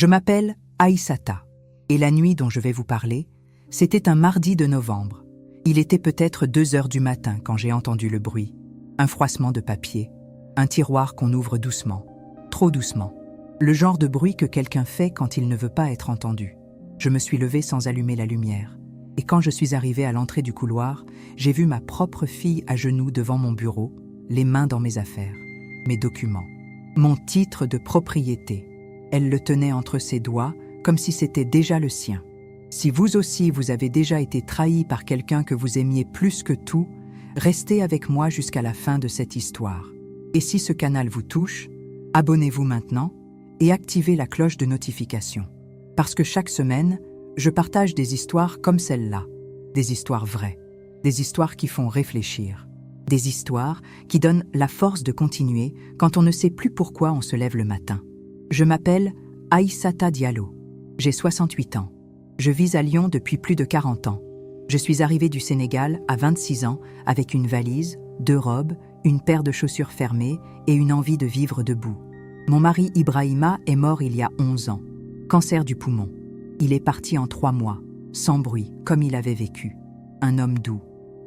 Je m'appelle Aïssata, et la nuit dont je vais vous parler, c'était un mardi de novembre. Il était peut-être 2 heures du matin quand j'ai entendu le bruit. Un froissement de papier, un tiroir qu'on ouvre doucement, trop doucement. Le genre de bruit que quelqu'un fait quand il ne veut pas être entendu. Je me suis levée sans allumer la lumière. Et quand je suis arrivée à l'entrée du couloir, j'ai vu ma propre fille à genoux devant mon bureau, les mains dans mes affaires, mes documents, mon titre de propriété. Elle le tenait entre ses doigts, comme si c'était déjà le sien. Si vous aussi vous avez déjà été trahi par quelqu'un que vous aimiez plus que tout, restez avec moi jusqu'à la fin de cette histoire. Et si ce canal vous touche, abonnez-vous maintenant et activez la cloche de notification. Parce que chaque semaine, je partage des histoires comme celle-là, des histoires vraies, des histoires qui font réfléchir, des histoires qui donnent la force de continuer quand on ne sait plus pourquoi on se lève le matin. Je m'appelle Aïssata Diallo. J'ai 68 ans. Je vis à Lyon depuis plus de 40 ans. Je suis arrivée du Sénégal à 26 ans avec une valise, 2 robes, une paire de chaussures fermées et une envie de vivre debout. Mon mari Ibrahima est mort il y a 11 ans. Cancer du poumon. Il est parti en 3 mois, sans bruit, comme il avait vécu. Un homme doux.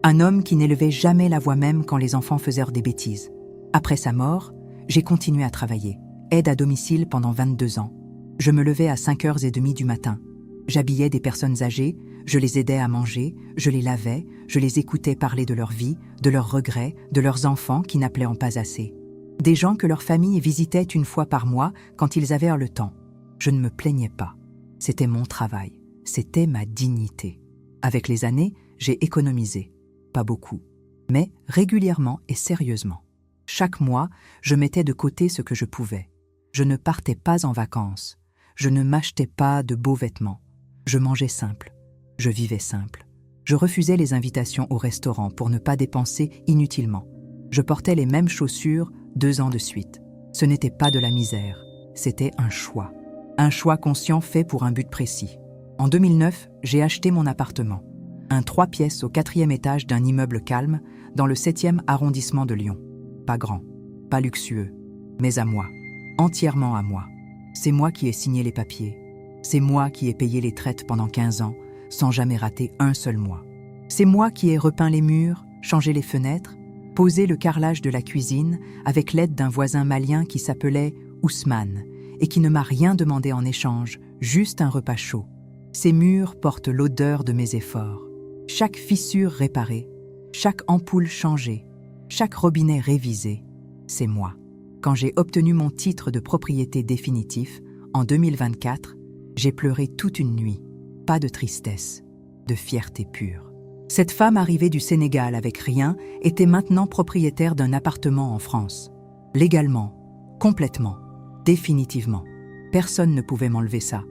Un homme qui n'élevait jamais la voix même quand les enfants faisaient des bêtises. Après sa mort, j'ai continué à travailler. Aide à domicile pendant 22 ans. Je me levais à 5h30 du matin. J'habillais des personnes âgées, je les aidais à manger, je les lavais, je les écoutais parler de leur vie, de leurs regrets, de leurs enfants qui n'appelaient en pas assez. Des gens que leur famille visitait une fois par mois quand ils avaient le temps. Je ne me plaignais pas. C'était mon travail. C'était ma dignité. Avec les années, j'ai économisé. Pas beaucoup, mais régulièrement et sérieusement. Chaque mois, je mettais de côté ce que je pouvais. Je ne partais pas en vacances. Je ne m'achetais pas de beaux vêtements. Je mangeais simple. Je vivais simple. Je refusais les invitations au restaurant pour ne pas dépenser inutilement. Je portais les mêmes chaussures 2 ans de suite. Ce n'était pas de la misère, c'était un choix. Un choix conscient fait pour un but précis. En 2009, j'ai acheté mon appartement. Un 3 pièces au 4e étage d'un immeuble calme dans le 7e arrondissement de Lyon. Pas grand, pas luxueux, mais à moi. Entièrement à moi. C'est moi qui ai signé les papiers. C'est moi qui ai payé les traites pendant 15 ans, sans jamais rater un seul mois. C'est moi qui ai repeint les murs, changé les fenêtres, posé le carrelage de la cuisine avec l'aide d'un voisin malien qui s'appelait Ousmane et qui ne m'a rien demandé en échange, juste un repas chaud. Ces murs portent l'odeur de mes efforts. Chaque fissure réparée, chaque ampoule changée, chaque robinet révisé, c'est moi. Quand j'ai obtenu mon titre de propriété définitif, en 2024, j'ai pleuré toute une nuit. Pas de tristesse, de fierté pure. Cette femme arrivée du Sénégal avec rien était maintenant propriétaire d'un appartement en France. Légalement, complètement, définitivement. Personne ne pouvait m'enlever ça.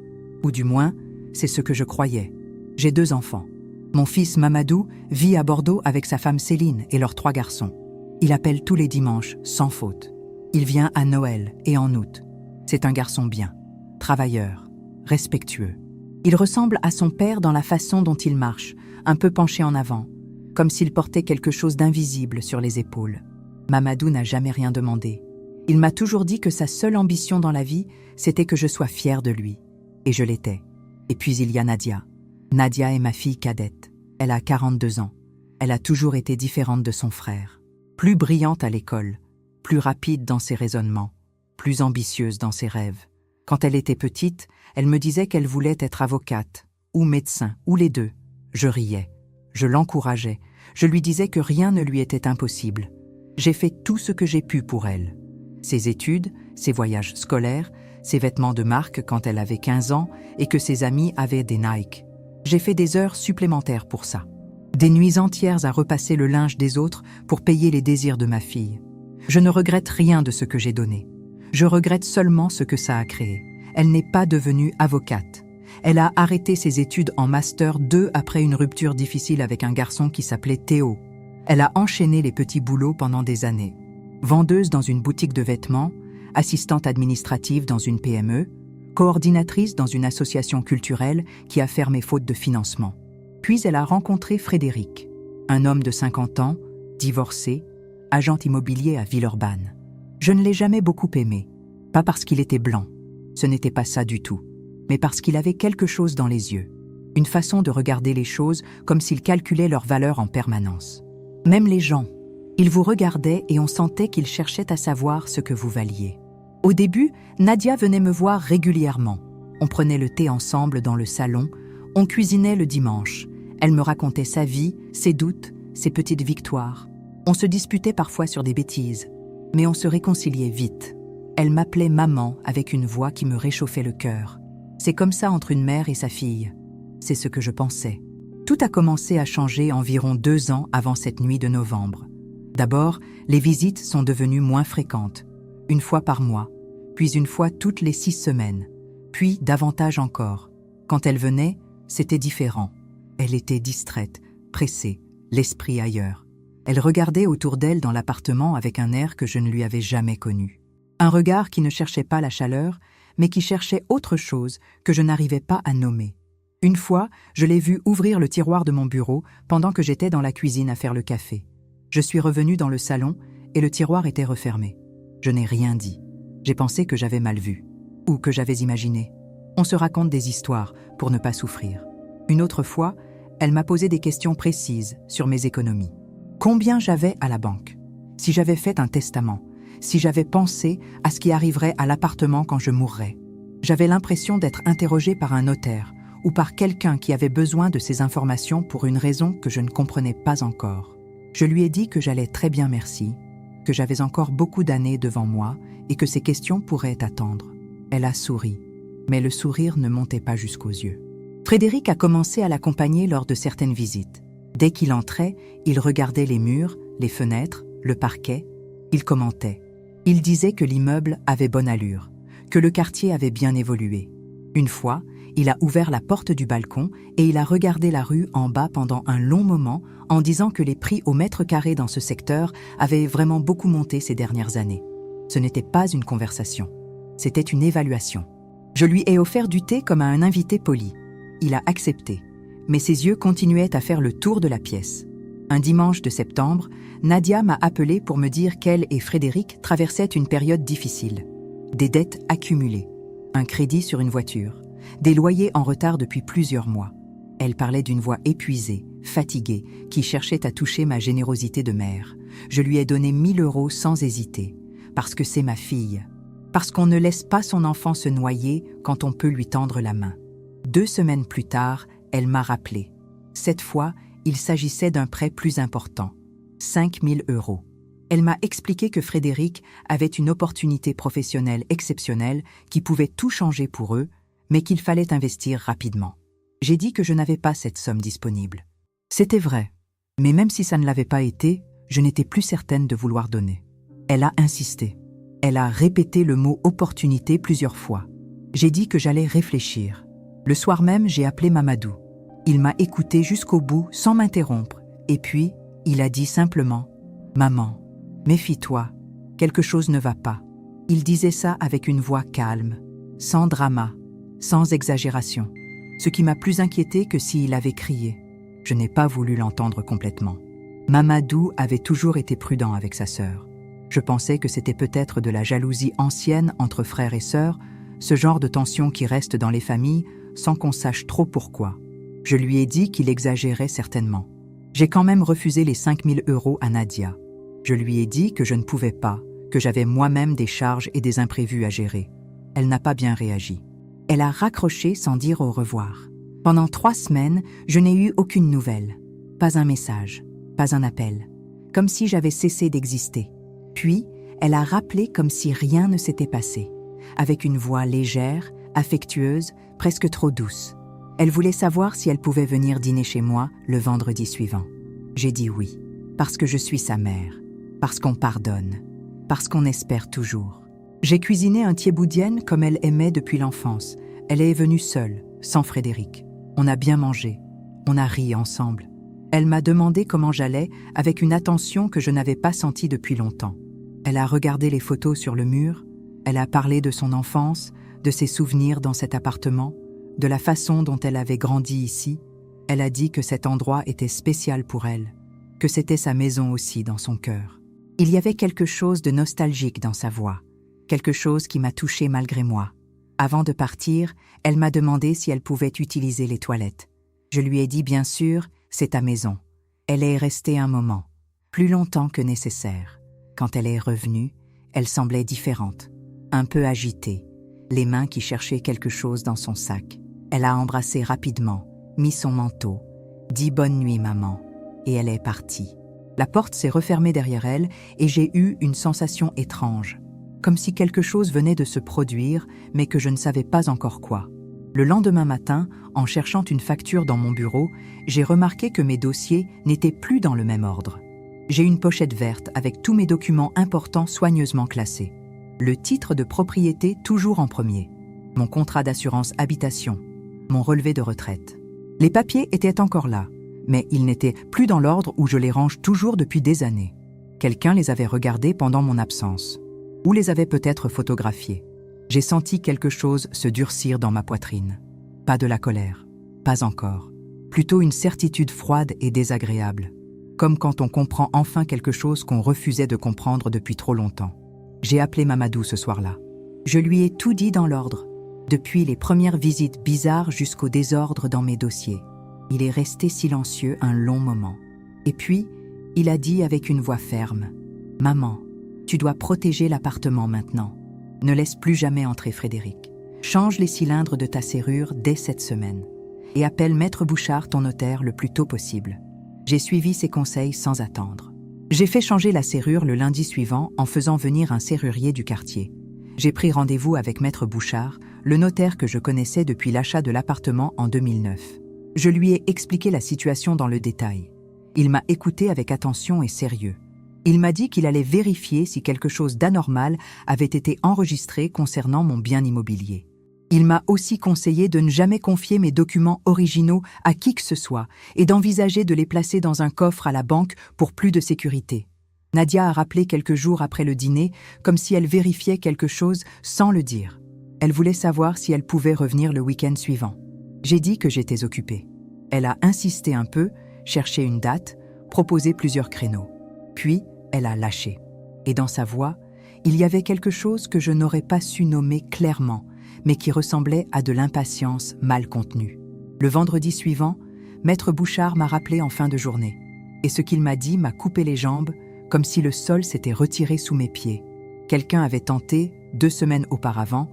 Ou du moins, c'est ce que je croyais. J'ai 2 enfants. Mon fils Mamadou vit à Bordeaux avec sa femme Céline et leurs 3 garçons. Il appelle tous les dimanches, sans faute. Il vient à Noël et en août. C'est un garçon bien, travailleur, respectueux. Il ressemble à son père dans la façon dont il marche, un peu penché en avant, comme s'il portait quelque chose d'invisible sur les épaules. Mamadou n'a jamais rien demandé. Il m'a toujours dit que sa seule ambition dans la vie, c'était que je sois fière de lui. Et je l'étais. Et puis il y a Nadia. Nadia est ma fille cadette. Elle a 42 ans. Elle a toujours été différente de son frère. Plus brillante à l'école, plus rapide dans ses raisonnements, plus ambitieuse dans ses rêves. Quand elle était petite, elle me disait qu'elle voulait être avocate, ou médecin, ou les deux. Je riais, je l'encourageais, je lui disais que rien ne lui était impossible. J'ai fait tout ce que j'ai pu pour elle. Ses études, ses voyages scolaires, ses vêtements de marque quand elle avait 15 ans et que ses amis avaient des Nike. J'ai fait des heures supplémentaires pour ça. Des nuits entières à repasser le linge des autres pour payer les désirs de ma fille. Je ne regrette rien de ce que j'ai donné. Je regrette seulement ce que ça a créé. Elle n'est pas devenue avocate. Elle a arrêté ses études en Master 2 après une rupture difficile avec un garçon qui s'appelait Théo. Elle a enchaîné les petits boulots pendant des années. Vendeuse dans une boutique de vêtements, assistante administrative dans une PME, coordinatrice dans une association culturelle qui a fermé faute de financement. Puis elle a rencontré Frédéric, un homme de 50 ans, divorcé, agent immobilier à Villeurbanne. Je ne l'ai jamais beaucoup aimé, pas parce qu'il était blanc, ce n'était pas ça du tout. mais parce qu'il avait quelque chose dans les yeux. Une façon de regarder les choses comme s'il calculait leur valeur en permanence. Même les gens. Ils vous regardaient et on sentait qu'ils cherchaient à savoir ce que vous valiez. Au début, Nadia venait me voir régulièrement. On prenait le thé ensemble dans le salon, on cuisinait le dimanche. Elle me racontait sa vie, ses doutes, ses petites victoires. On se disputait parfois sur des bêtises, mais on se réconciliait vite. Elle m'appelait maman avec une voix qui me réchauffait le cœur. C'est comme ça entre une mère et sa fille. C'est ce que je pensais. Tout a commencé à changer environ 2 ans avant cette nuit de novembre. D'abord, les visites sont devenues moins fréquentes, 1 fois par mois, puis 1 fois toutes les 6 semaines, puis davantage encore. Quand elle venait, c'était différent. Elle était distraite, pressée, l'esprit ailleurs. Elle regardait autour d'elle dans l'appartement avec un air que je ne lui avais jamais connu. Un regard qui ne cherchait pas la chaleur, mais qui cherchait autre chose que je n'arrivais pas à nommer. Une fois, je l'ai vue ouvrir le tiroir de mon bureau pendant que j'étais dans la cuisine à faire le café. Je suis revenue dans le salon et le tiroir était refermé. Je n'ai rien dit. J'ai pensé que j'avais mal vu, ou que j'avais imaginé. On se raconte des histoires pour ne pas souffrir. Une autre fois, elle m'a posé des questions précises sur mes économies. Combien j'avais à la banque? Si j'avais fait un testament? Si j'avais pensé à ce qui arriverait à l'appartement quand je mourrais? J'avais l'impression d'être interrogée par un notaire ou par quelqu'un qui avait besoin de ces informations pour une raison que je ne comprenais pas encore. Je lui ai dit que j'allais très bien merci, que j'avais encore beaucoup d'années devant moi et que ces questions pourraient attendre. Elle a souri, mais le sourire ne montait pas jusqu'aux yeux. Frédéric a commencé à l'accompagner lors de certaines visites. Dès qu'il entrait, il regardait les murs, les fenêtres, le parquet. Il commentait. Il disait que l'immeuble avait bonne allure, que le quartier avait bien évolué. Une fois, il a ouvert la porte du balcon et il a regardé la rue en bas pendant un long moment en disant que les prix au mètre carré dans ce secteur avaient vraiment beaucoup monté ces dernières années. Ce n'était pas une conversation, c'était une évaluation. Je lui ai offert du thé comme à un invité poli. Il a accepté, mais ses yeux continuaient à faire le tour de la pièce. Un dimanche de septembre, Nadia m'a appelé pour me dire qu'elle et Frédéric traversaient une période difficile. Des dettes accumulées, un crédit sur une voiture, des loyers en retard depuis plusieurs mois. Elle parlait d'une voix épuisée, fatiguée, qui cherchait à toucher ma générosité de mère. Je lui ai donné 1 000 € sans hésiter, parce que c'est ma fille, parce qu'on ne laisse pas son enfant se noyer quand on peut lui tendre la main. 2 semaines plus tard, elle m'a rappelé. Cette fois, il s'agissait d'un prêt plus important, 5 000 €. Elle m'a expliqué que Frédéric avait une opportunité professionnelle exceptionnelle qui pouvait tout changer pour eux, mais qu'il fallait investir rapidement. J'ai dit que je n'avais pas cette somme disponible. C'était vrai, mais même si ça ne l'avait pas été, je n'étais plus certaine de vouloir donner. Elle a insisté. Elle a répété le mot « opportunité » plusieurs fois. J'ai dit que j'allais réfléchir. Le soir même, j'ai appelé Mamadou. Il m'a écouté jusqu'au bout sans m'interrompre. Et puis, il a dit simplement « Maman, méfie-toi, quelque chose ne va pas ». Il disait ça avec une voix calme, sans drama, sans exagération. Ce qui m'a plus inquiétée que s'il avait crié. Je n'ai pas voulu l'entendre complètement. Mamadou avait toujours été prudent avec sa sœur. Je pensais que c'était peut-être de la jalousie ancienne entre frères et sœurs, ce genre de tension qui reste dans les familles sans qu'on sache trop pourquoi. Je lui ai dit qu'il exagérait certainement. J'ai quand même refusé les 5 000 € à Nadia. Je lui ai dit que je ne pouvais pas, que j'avais moi-même des charges et des imprévus à gérer. Elle n'a pas bien réagi. Elle a raccroché sans dire au revoir. Pendant 3 semaines, je n'ai eu aucune nouvelle. Pas un message, pas un appel. Comme si j'avais cessé d'exister. Puis, elle a rappelé comme si rien ne s'était passé. Avec une voix légère, affectueuse, presque trop douce. Elle voulait savoir si elle pouvait venir dîner chez moi le vendredi suivant. J'ai dit oui, parce que je suis sa mère, parce qu'on pardonne, parce qu'on espère toujours. J'ai cuisiné un thieboudienne comme elle aimait depuis l'enfance. Elle est venue seule, sans Frédéric. On a bien mangé, on a ri ensemble. Elle m'a demandé comment j'allais avec une attention que je n'avais pas sentie depuis longtemps. Elle a regardé les photos sur le mur, elle a parlé de son enfance, de ses souvenirs dans cet appartement, de la façon dont elle avait grandi ici. Elle a dit que cet endroit était spécial pour elle, que c'était sa maison aussi dans son cœur. Il y avait quelque chose de nostalgique dans sa voix, quelque chose qui m'a touchée malgré moi. Avant de partir, elle m'a demandé si elle pouvait utiliser les toilettes. Je lui ai dit bien sûr, c'est ta maison. Elle est restée un moment, plus longtemps que nécessaire. Quand elle est revenue, elle semblait différente, un peu agitée, les mains qui cherchaient quelque chose dans son sac. Elle a embrassé rapidement, mis son manteau, dit « Bonne nuit, maman », et elle est partie. La porte s'est refermée derrière elle et j'ai eu une sensation étrange, comme si quelque chose venait de se produire, mais que je ne savais pas encore quoi. Le lendemain matin, en cherchant une facture dans mon bureau, j'ai remarqué que mes dossiers n'étaient plus dans le même ordre. J'ai une pochette verte avec tous mes documents importants soigneusement classés. Le titre de propriété toujours en premier. Mon contrat d'assurance habitation. Mon relevé de retraite. Les papiers étaient encore là, mais ils n'étaient plus dans l'ordre où je les range toujours depuis des années. Quelqu'un les avait regardés pendant mon absence, ou les avait peut-être photographiés. J'ai senti quelque chose se durcir dans ma poitrine. Pas de la colère, pas encore. Plutôt une certitude froide et désagréable, comme quand on comprend enfin quelque chose qu'on refusait de comprendre depuis trop longtemps. J'ai appelé Mamadou ce soir-là. Je lui ai tout dit dans l'ordre, depuis les premières visites bizarres jusqu'au désordre dans mes dossiers. Il est resté silencieux un long moment. Et puis, il a dit avec une voix ferme, « Maman, tu dois protéger l'appartement maintenant. Ne laisse plus jamais entrer Frédéric. Change les cylindres de ta serrure dès cette semaine. Et appelle Maître Bouchard, ton notaire, le plus tôt possible. » J'ai suivi ses conseils sans attendre. J'ai fait changer la serrure le lundi suivant en faisant venir un serrurier du quartier. J'ai pris rendez-vous avec Maître Bouchard, le notaire que je connaissais depuis l'achat de l'appartement en 2009. Je lui ai expliqué la situation dans le détail. Il m'a écouté avec attention et sérieux. Il m'a dit qu'il allait vérifier si quelque chose d'anormal avait été enregistré concernant mon bien immobilier. Il m'a aussi conseillé de ne jamais confier mes documents originaux à qui que ce soit et d'envisager de les placer dans un coffre à la banque pour plus de sécurité. Nadia a rappelé quelques jours après le dîner, comme si elle vérifiait quelque chose sans le dire. Elle voulait savoir si elle pouvait revenir le week-end suivant. J'ai dit que j'étais occupée. Elle a insisté un peu, cherché une date, proposé plusieurs créneaux. Puis, elle a lâché. Et dans sa voix, il y avait quelque chose que je n'aurais pas su nommer clairement, mais qui ressemblait à de l'impatience mal contenue. Le vendredi suivant, Maître Bouchard m'a rappelé en fin de journée. Et ce qu'il m'a dit m'a coupé les jambes, comme si le sol s'était retiré sous mes pieds. Quelqu'un avait tenté, 2 semaines auparavant,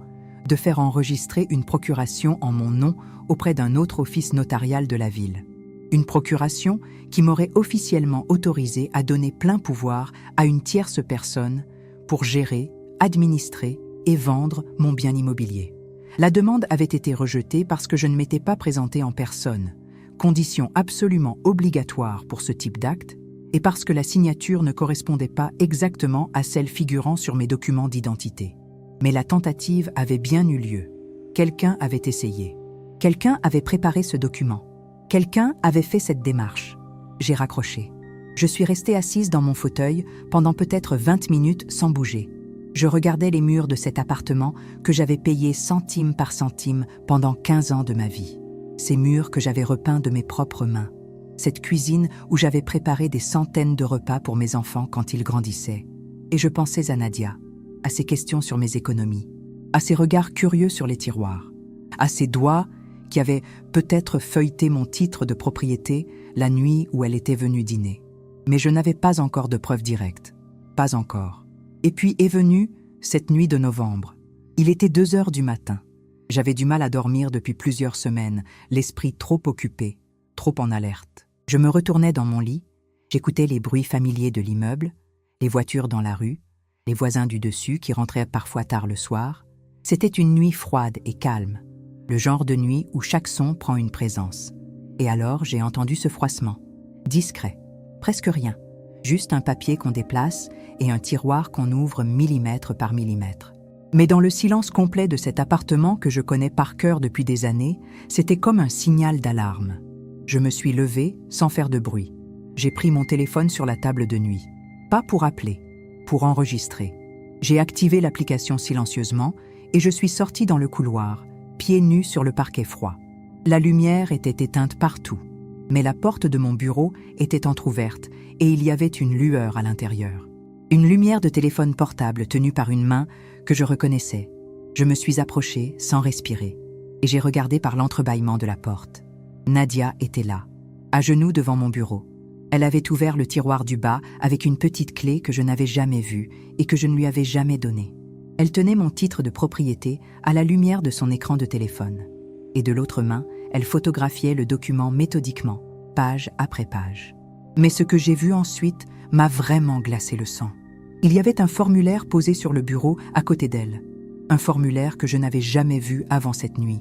de faire enregistrer une procuration en mon nom auprès d'un autre office notarial de la ville. Une procuration qui m'aurait officiellement autorisé à donner plein pouvoir à une tierce personne pour gérer, administrer et vendre mon bien immobilier. La demande avait été rejetée parce que je ne m'étais pas présentée en personne, condition absolument obligatoire pour ce type d'acte, et parce que la signature ne correspondait pas exactement à celle figurant sur mes documents d'identité. Mais la tentative avait bien eu lieu. Quelqu'un avait essayé. Quelqu'un avait préparé ce document. Quelqu'un avait fait cette démarche. J'ai raccroché. Je suis restée assise dans mon fauteuil pendant peut-être 20 minutes sans bouger. Je regardais les murs de cet appartement que j'avais payé centime par centime pendant 15 ans de ma vie. Ces murs que j'avais repeints de mes propres mains. Cette cuisine où j'avais préparé des centaines de repas pour mes enfants quand ils grandissaient. Et je pensais à Nadia, à ses questions sur mes économies, à ses regards curieux sur les tiroirs, à ses doigts qui avait peut-être feuilleté mon titre de propriété la nuit où elle était venue dîner. Mais je n'avais pas encore de preuves directes. Pas encore. Et puis est venue cette nuit de novembre. Il était 2 heures du matin. J'avais du mal à dormir depuis plusieurs semaines, l'esprit trop occupé, trop en alerte. Je me retournais dans mon lit, j'écoutais les bruits familiers de l'immeuble, les voitures dans la rue, les voisins du dessus qui rentraient parfois tard le soir. C'était une nuit froide et calme. Le genre de nuit où chaque son prend une présence. Et alors, j'ai entendu ce froissement. Discret, presque rien. Juste un papier qu'on déplace et un tiroir qu'on ouvre millimètre par millimètre. Mais dans le silence complet de cet appartement que je connais par cœur depuis des années, c'était comme un signal d'alarme. Je me suis levée sans faire de bruit. J'ai pris mon téléphone sur la table de nuit. Pas pour appeler, pour enregistrer. J'ai activé l'application silencieusement et je suis sortie dans le couloir, pieds nus sur le parquet froid. La lumière était éteinte partout, mais la porte de mon bureau était entr'ouverte et il y avait une lueur à l'intérieur. Une lumière de téléphone portable tenue par une main que je reconnaissais. Je me suis approchée sans respirer et j'ai regardé par l'entrebâillement de la porte. Nadia était là, à genoux devant mon bureau. Elle avait ouvert le tiroir du bas avec une petite clé que je n'avais jamais vue et que je ne lui avais jamais donnée. Elle tenait mon titre de propriété à la lumière de son écran de téléphone. Et de l'autre main, elle photographiait le document méthodiquement, page après page. Mais ce que j'ai vu ensuite m'a vraiment glacé le sang. Il y avait un formulaire posé sur le bureau à côté d'elle. Un formulaire que je n'avais jamais vu avant cette nuit.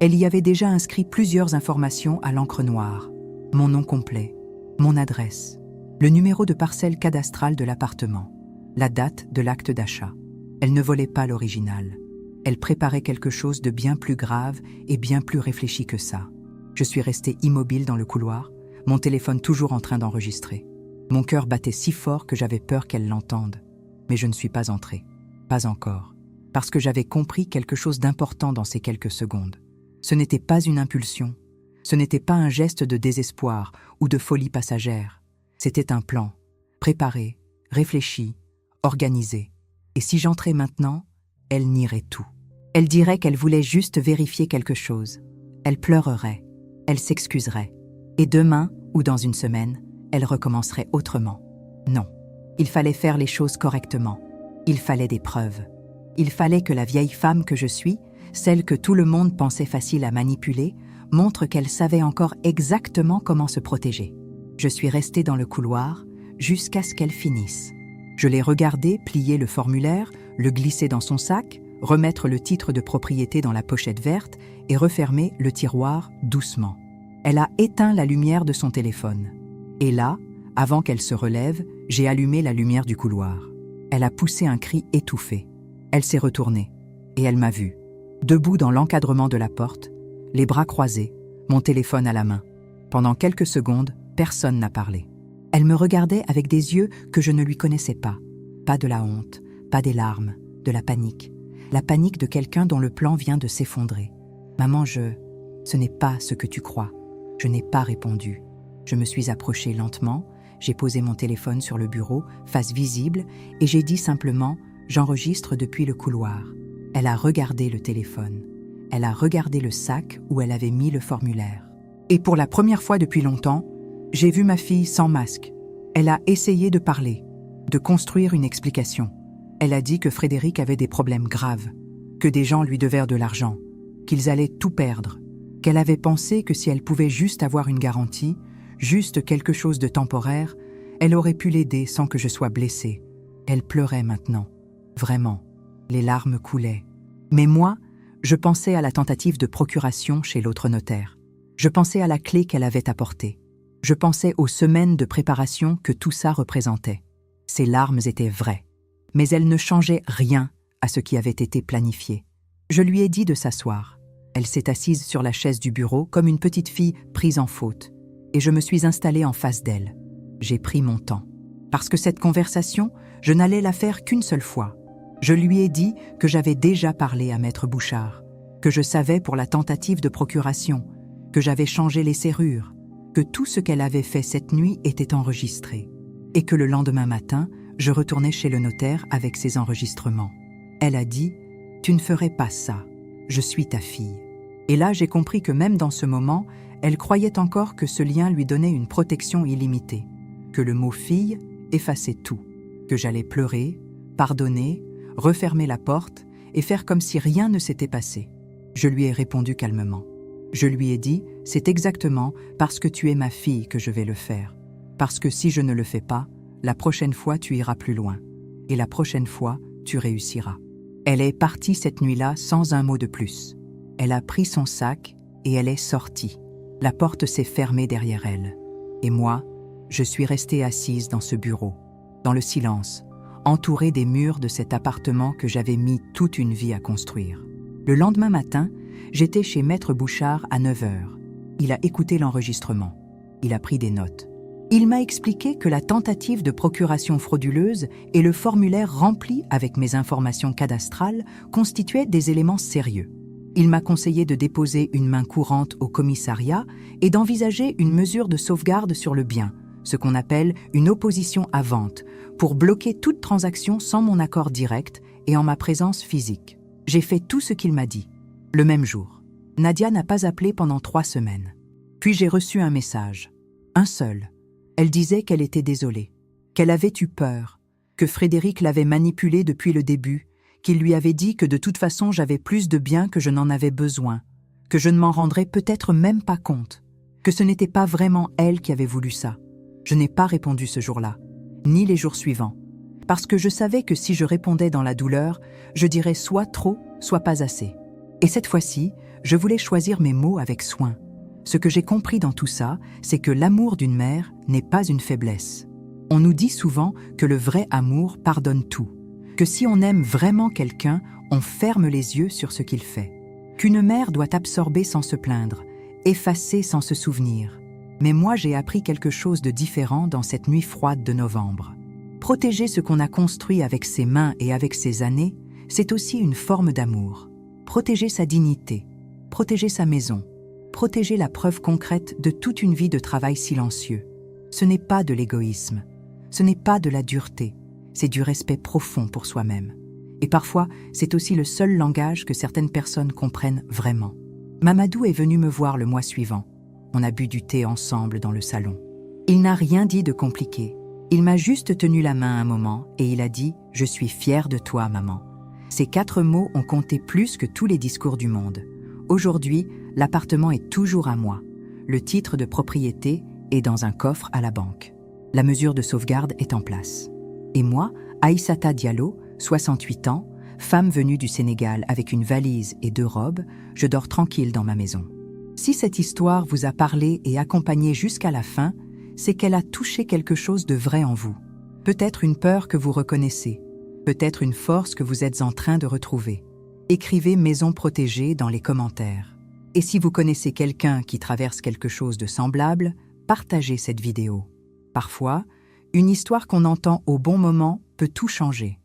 Elle y avait déjà inscrit plusieurs informations à l'encre noire. Mon nom complet, mon adresse, le numéro de parcelle cadastrale de l'appartement, la date de l'acte d'achat. Elle ne volait pas l'original. Elle préparait quelque chose de bien plus grave et bien plus réfléchi que ça. Je suis restée immobile dans le couloir, mon téléphone toujours en train d'enregistrer. Mon cœur battait si fort que j'avais peur qu'elle l'entende. Mais je ne suis pas entrée. Pas encore. Parce que j'avais compris quelque chose d'important dans ces quelques secondes. Ce n'était pas une impulsion. Ce n'était pas un geste de désespoir ou de folie passagère. C'était un plan, préparé, réfléchi, organisé. Et si j'entrais maintenant, elle nierait tout. Elle dirait qu'elle voulait juste vérifier quelque chose. Elle pleurerait, elle s'excuserait. Et demain, ou dans une semaine, elle recommencerait autrement. Non, il fallait faire les choses correctement. Il fallait des preuves. Il fallait que la vieille femme que je suis, celle que tout le monde pensait facile à manipuler, montre qu'elle savait encore exactement comment se protéger. Je suis restée dans le couloir jusqu'à ce qu'elle finisse. Je l'ai regardée plier le formulaire, le glisser dans son sac, remettre le titre de propriété dans la pochette verte et refermer le tiroir doucement. Elle a éteint la lumière de son téléphone. Et là, avant qu'elle se relève, j'ai allumé la lumière du couloir. Elle a poussé un cri étouffé. Elle s'est retournée et elle m'a vue, debout dans l'encadrement de la porte, les bras croisés, mon téléphone à la main. Pendant quelques secondes, personne n'a parlé. Elle me regardait avec des yeux que je ne lui connaissais pas. Pas de la honte, pas des larmes, de la panique. La panique de quelqu'un dont le plan vient de s'effondrer. Maman, ce n'est pas ce que tu crois. Je n'ai pas répondu. Je me suis approchée lentement, j'ai posé mon téléphone sur le bureau, face visible, et j'ai dit simplement « J'enregistre depuis le couloir ». Elle a regardé le téléphone. Elle a regardé le sac où elle avait mis le formulaire. Et pour la première fois depuis longtemps, j'ai vu ma fille sans masque. Elle a essayé de parler, de construire une explication. Elle a dit que Frédéric avait des problèmes graves, que des gens lui devaient de l'argent, qu'ils allaient tout perdre, qu'elle avait pensé que si elle pouvait juste avoir une garantie, juste quelque chose de temporaire, elle aurait pu l'aider sans que je sois blessée. Elle pleurait maintenant, vraiment. Les larmes coulaient. Mais moi, je pensais à la tentative de procuration chez l'autre notaire. Je pensais à la clé qu'elle avait apportée. Je pensais aux semaines de préparation que tout ça représentait. Ces larmes étaient vraies. Mais elles ne changeaient rien à ce qui avait été planifié. Je lui ai dit de s'asseoir. Elle s'est assise sur la chaise du bureau comme une petite fille prise en faute. Et je me suis installée en face d'elle. J'ai pris mon temps. Parce que cette conversation, je n'allais la faire qu'une seule fois. Je lui ai dit que j'avais déjà parlé à Maître Bouchard, que je savais pour la tentative de procuration, que j'avais changé les serrures, que tout ce qu'elle avait fait cette nuit était enregistré, et que le lendemain matin, je retournais chez le notaire avec ces enregistrements. Elle a dit « Tu ne ferais pas ça, je suis ta fille ». Et là, j'ai compris que même dans ce moment, elle croyait encore que ce lien lui donnait une protection illimitée, que le mot « fille » effaçait tout, que j'allais pleurer, pardonner, refermer la porte et faire comme si rien ne s'était passé. Je lui ai répondu calmement. Je lui ai dit « C'est exactement parce que tu es ma fille que je vais le faire. Parce que si je ne le fais pas, la prochaine fois tu iras plus loin. Et la prochaine fois, tu réussiras. » Elle est partie cette nuit-là sans un mot de plus. Elle a pris son sac et elle est sortie. La porte s'est fermée derrière elle. Et moi, je suis restée assise dans ce bureau, dans le silence, entourée des murs de cet appartement que j'avais mis toute une vie à construire. Le lendemain matin, j'étais chez Maître Bouchard à 9h. Il a écouté l'enregistrement. Il a pris des notes. Il m'a expliqué que la tentative de procuration frauduleuse et le formulaire rempli avec mes informations cadastrales constituaient des éléments sérieux. Il m'a conseillé de déposer une main courante au commissariat et d'envisager une mesure de sauvegarde sur le bien, ce qu'on appelle une opposition à vente, pour bloquer toute transaction sans mon accord direct et en ma présence physique. J'ai fait tout ce qu'il m'a dit. Le même jour. Nadia n'a pas appelé pendant 3 semaines. Puis j'ai reçu un message. Un seul. Elle disait qu'elle était désolée, qu'elle avait eu peur, que Frédéric l'avait manipulée depuis le début, qu'il lui avait dit que de toute façon j'avais plus de biens que je n'en avais besoin, que je ne m'en rendrais peut-être même pas compte, que ce n'était pas vraiment elle qui avait voulu ça. Je n'ai pas répondu ce jour-là, ni les jours suivants, parce que je savais que si je répondais dans la douleur, je dirais soit trop, soit pas assez. Et cette fois-ci, je voulais choisir mes mots avec soin. Ce que j'ai compris dans tout ça, c'est que l'amour d'une mère n'est pas une faiblesse. On nous dit souvent que le vrai amour pardonne tout, que si on aime vraiment quelqu'un, on ferme les yeux sur ce qu'il fait, qu'une mère doit absorber sans se plaindre, effacer sans se souvenir. Mais moi, j'ai appris quelque chose de différent dans cette nuit froide de novembre. Protéger ce qu'on a construit avec ses mains et avec ses années, c'est aussi une forme d'amour. Protéger sa dignité, protéger sa maison, protéger la preuve concrète de toute une vie de travail silencieux. Ce n'est pas de l'égoïsme, ce n'est pas de la dureté, c'est du respect profond pour soi-même. Et parfois, c'est aussi le seul langage que certaines personnes comprennent vraiment. Mamadou est venu me voir le mois suivant. On a bu du thé ensemble dans le salon. Il n'a rien dit de compliqué. Il m'a juste tenu la main un moment et il a dit « Je suis fier de toi, maman ». Ces 4 mots ont compté plus que tous les discours du monde. Aujourd'hui, l'appartement est toujours à moi. Le titre de propriété est dans un coffre à la banque. La mesure de sauvegarde est en place. Et moi, Aïssata Diallo, 68 ans, femme venue du Sénégal avec une valise et 2 robes, je dors tranquille dans ma maison. Si cette histoire vous a parlé et accompagné jusqu'à la fin, c'est qu'elle a touché quelque chose de vrai en vous. Peut-être une peur que vous reconnaissez, peut-être une force que vous êtes en train de retrouver. Écrivez Maison protégée dans les commentaires. Et si vous connaissez quelqu'un qui traverse quelque chose de semblable, partagez cette vidéo. Parfois, une histoire qu'on entend au bon moment peut tout changer.